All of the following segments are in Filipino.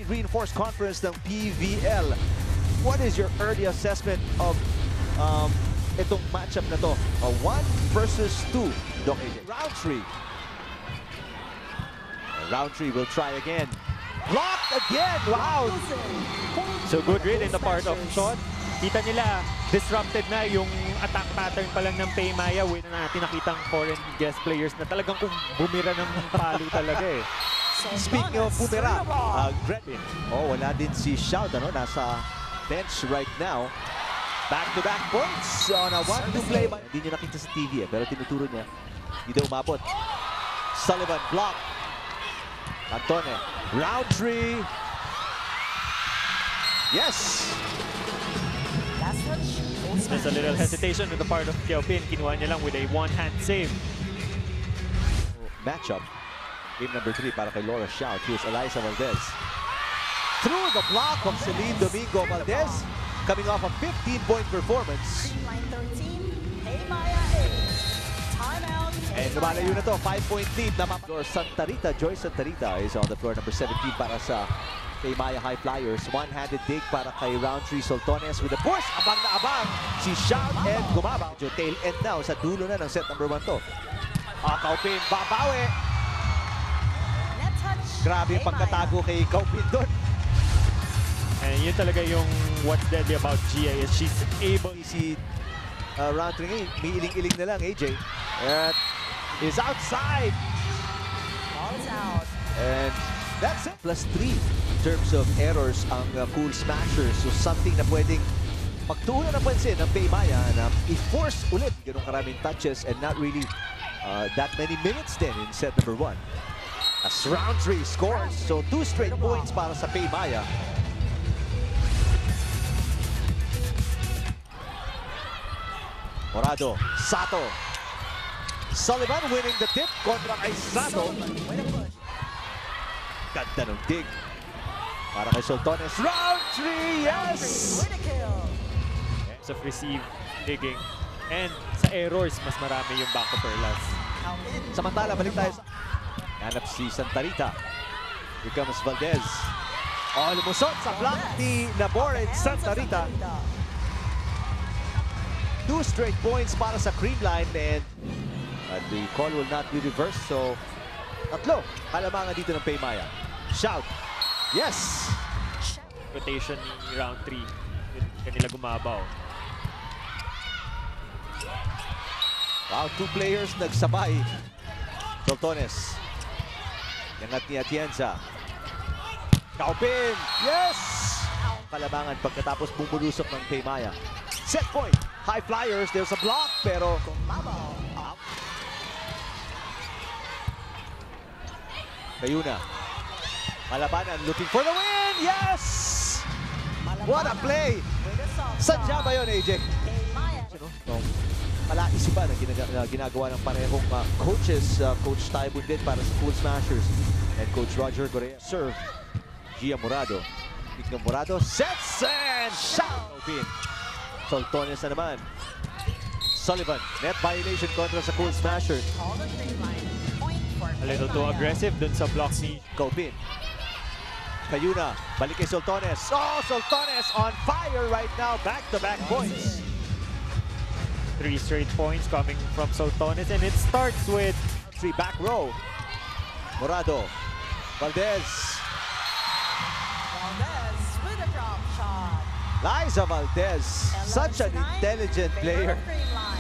Reinforced Conference ng PVL. What is your early assessment of itong matchup na to? 1 versus 2, Doc AJ. Roundtree. Roundtree will try again. Blocked again! Wow! So good read in the part of shot. Kita nila, disrupted na yung attack pattern pa lang ng Paymaya with natin nakitang foreign guest players na talagang kung bumira ng palo talaga eh. Speaking of bumira, Gretchen. Wala din si Shout, nasa bench right now. Back-to-back points on a 1-2 play. Hindi niya nakita sa TV pero tinuturo niya. Hindi daw umabot. Sullivan block. Antone. Roundtree. Yes! There's a little hesitation on the part of Kiaopin. Kinuha niya lang with a one-hand save. Matchup. Game number 3 para kay Laura Shout. Here's Eliza Valdez. Through the block of Celine Domingo Valdez. Coming off a 15-point performance. And lumalayo na to, 5-point lead. Joyce Santarita is on the floor, number 17 para sa Paymaya High Flyers. One-handed dig para kay Roundtree. Soltones with a push. Abang na abang si Shout and gumabaw. Tail end now sa dulo na ng set number 1 to. Kaupin, babawi. Grabe yung pagkatago kay Kaupin doon. And yun talaga yung what's deadly about Gia is she's able. Si Roundtree ngayon, may iling-iling na lang, AJ. At is outside. Ball's out. And that's it. +3 in terms of errors ang Cool Smashers. So something na pwedeng magtuunan ng pansin ng Paymaya na i-force ulit ganun karaming touches and not really that many minutes then in set number 1. As Roundtree scores, so 2 straight points para sa Paymaya. Morado, Sato. Sullivan winning the tip kontra kay Sato. Ganda ng dig. Para kay Soltones. Roundtree, yes! Of receive, digging. And sa errors, mas marami yung back to Perlas. Samantala, balik tayo sa... Hanap si Santarita. Here comes Valdez. Lumusot sa block ni Nabor and Santarita. 2 straight points para sa Creamline and the call will not be reversed. So, 3 kalamangan dito ng Paymaya. Shout. Yes! Rotation ni round 3. Kanila gumabaw. Wow, 2 players nagsabay. Soltones. Yangat ni Atienza. Kaupin. Yes! Kalamangan pagkatapos bumulusok ng Paymaya. Set point. High Flyers, there's a block, pero Kayuna. Malabanan looking for the win! Yes! What a play! Sadya ba yun, AJ? Palaisipan na ginagawa ng parehong coaches. Coach Taibun din para sa Cool Smashers. And Coach Roger Correa. Serve. Gia Morado. Speaking of Morado, sets and shot! Soltones na naman. Sullivan, net violation kontra sa Cool Smasher. A little too aggressive dun sa block ni Kaupin. Kayuna, balik kay Soltones. Soltones on fire right now. Back-to-back points. 3 straight points coming from Soltones, and it starts with 3 back row. Morado, Valdez. With a drop shot. Liza Valdez, such an intelligent player.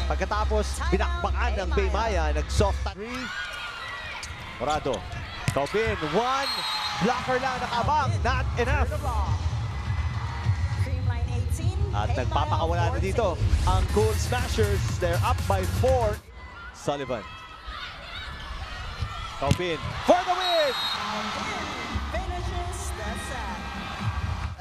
Pagkatapos, binakbakan ng Paymaya, nag-soft 3. Morado, Kaupin, 1. Blocker lang, nakabang, not enough. At nagpapakawala na dito ang Cool Smashers. They're up by 4. Sullivan. Kaupin for the win!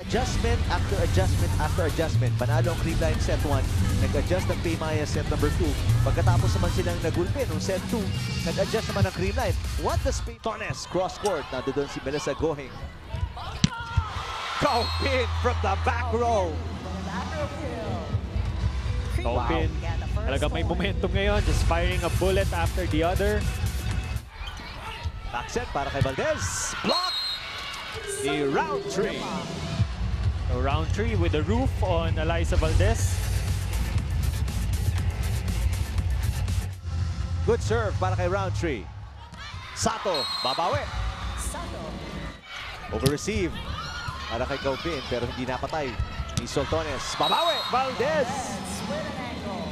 Adjustment after adjustment after adjustment. Panalo ang Creamline set 1. Nag-adjust ang Paymaya set number 2. Pagkatapos naman silang nagulpin ng set 2, nag-adjust naman ang Creamline. What the space? Tones, cross-court. Nando doon si Melissa Gohing. Kaupin from the back row. Kaupin. Talagang may momentum ngayon. Just firing a bullet after the other. Back set para kay Valdez. Block! ni Roundtree. So Roundtree with the roof on Eliza Valdez. Good serve para kay Roundtree. Sato, babawi. Sato. Over-receive para kay Gaupin, pero hindi napatay. Ni Soltones, babawi. Valdez. Valdez with an angle.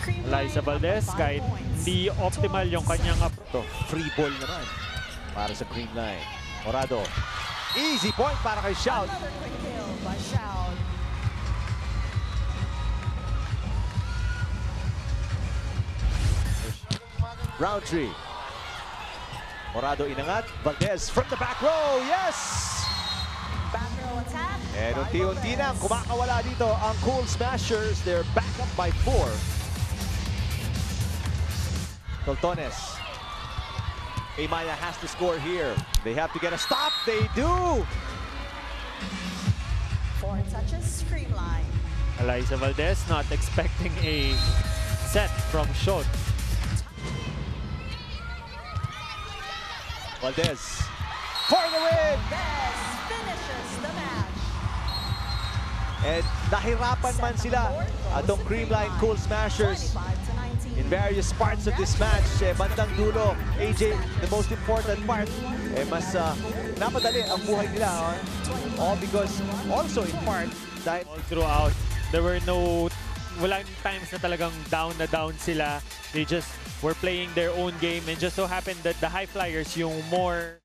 Cream Eliza line Valdez, up by kahit 5 points. hindi optimal yung kanyang Ito, free ball naman para sa Green Line. Morado. Easy point para kay Shout. Another quick kill by Shout. Roundtree. Morado inangat. Valdez from the back row. Yes! Back row attack. And by unti-unti Valdez. nang kumakawala dito ang Cool Smashers. They're back up by 4. Soltones. Paymaya has to score here. They have to get a stop. They do! 4 touches, Streamline. Eliza Valdez not expecting a set from shot. Valdez for the win! Valdez finishes the match. And nahirapan man sila atong Creamline Cool Smashers 25-19. in various parts of this match. Bandang dulo, AJ, the most important part, mas napadali ang buhay nila. All because, also in part, dahil All throughout, there were walang times na talagang down na down sila. They just were playing their own game and just so happened that the High Flyers yung more